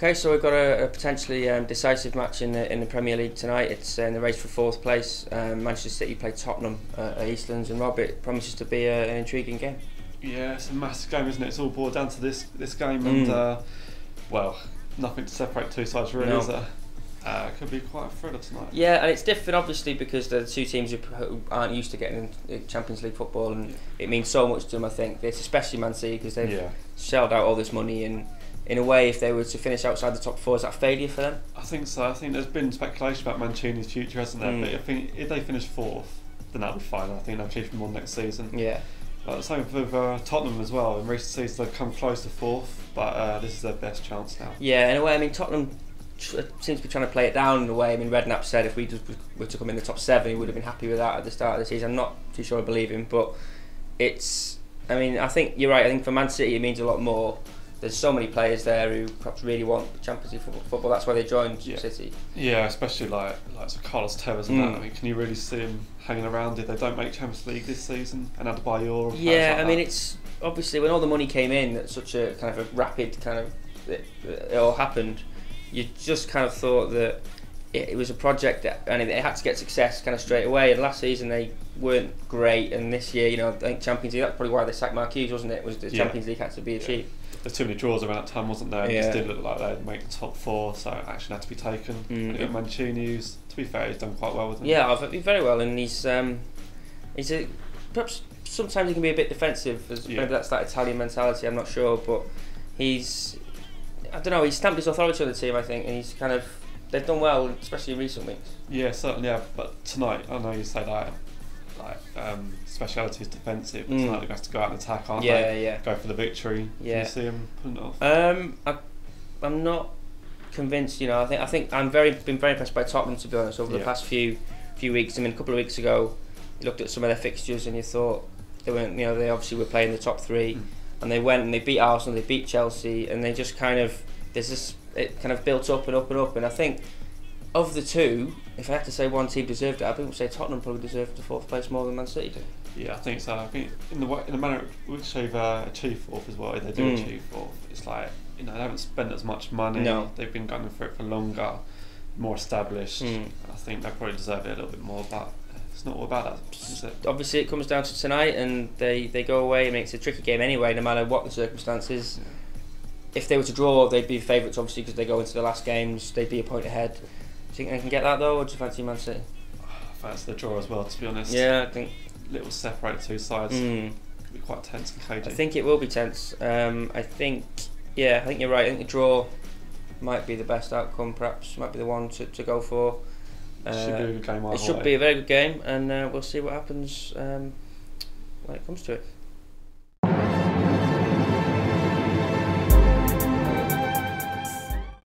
Okay, so we've got a potentially decisive match in the Premier League tonight. It's in the race for fourth place. Manchester City play Tottenham at Eastlands, and Rob, it promises to be an intriguing game. Yeah, it's a massive game, isn't it? It's all boiled down to this game, and well, nothing to separate two sides really, is there? It could be quite a thriller tonight. Yeah, and it's different obviously because they're the two teams who aren't used to getting in Champions League football, and it means so much to them. I think it's especially Man City because they've shelled out all this money, and in a way, if they were to finish outside the top four, is that a failure for them? I think so. I think there's been speculation about Mancini's future, hasn't there? But I think if they finish fourth, then that'll be fine. I think they'll achieve more next season. Yeah. But same with Tottenham as well. In recent seasons, they've come close to fourth, but this is their best chance now. Yeah, in a way, I mean, Tottenham seems to be trying to play it down in a way. I mean, Redknapp said if we just were to come in the top 7, he would have been happy with that at the start of the season. I'm not too sure I believe him, but it's. I mean, I think you're right. I think for Man City, it means a lot more. There's so many players there who perhaps really want Champions League football. That's why they joined City. Yeah, especially like Carlos Tevez and that. I mean, can you really see him hanging around if they don't make Champions League this season? And Adebayor. Yeah, I mean, it's obviously when all the money came in at such a kind of a rapid kind of it all happened. You just kind of thought that it was a project that, and it had to get success kind of straight away. And last season they weren't great, and this year, you know, I think Champions League. That's probably why they sacked Marquinhos, wasn't it? Was the Champions League had to be achieved. There's too many draws around that time, wasn't there? It just did look like they'd make the top 4, so action had to be taken. Mancini, who's, to be fair, he's done quite well with them. Yeah, very well, and he's perhaps sometimes he can be a bit defensive. Maybe that's that Italian mentality. I'm not sure, but I don't know. He's stamped his authority on the team, I think, and he's kind of they've done well, especially in recent weeks. Yeah, certainly. Yeah, but tonight, I know you say that. Speciality is defensive. But tonight they're going to have to go out and attack, aren't they? Yeah. Go for the victory. Yeah. Can you see them putting it off? I'm not convinced. You know, I think been very impressed by Tottenham, to be honest, over the past few weeks. I mean, a couple of weeks ago, you looked at some of their fixtures and you thought they weren't. You know, they obviously were playing the top 3, and they went and they beat Arsenal, they beat Chelsea, and they just kind of it kind of built up and up and up. And I think of the two, if I had to say one team deserved it, I would say Tottenham probably deserved the 4th place more than Man City do. Yeah, I think so. I think in the manner which they've achieved 4th as well, if they do achieve 4th, it's like, you know, they haven't spent as much money. No. They've been going for it for longer, more established. I think they probably deserve it a little bit more, but it's not all about that, is it? Obviously, it comes down to tonight, and they go away. I mean, it's a tricky game anyway, no matter what the circumstances. Yeah. If they were to draw, they'd be favourites, obviously, because they go into the last games. They'd be a point ahead. Do you think they can get that though, or do you fancy Man City? I fancy the draw as well, to be honest. Yeah, I think little separate two sides could be quite tense and cagey. I think it will be tense. I think you're right. I think the draw might be the best outcome. Perhaps might be the one to go for. It should be a good game. It should be a very good game, and we'll see what happens when it comes to it.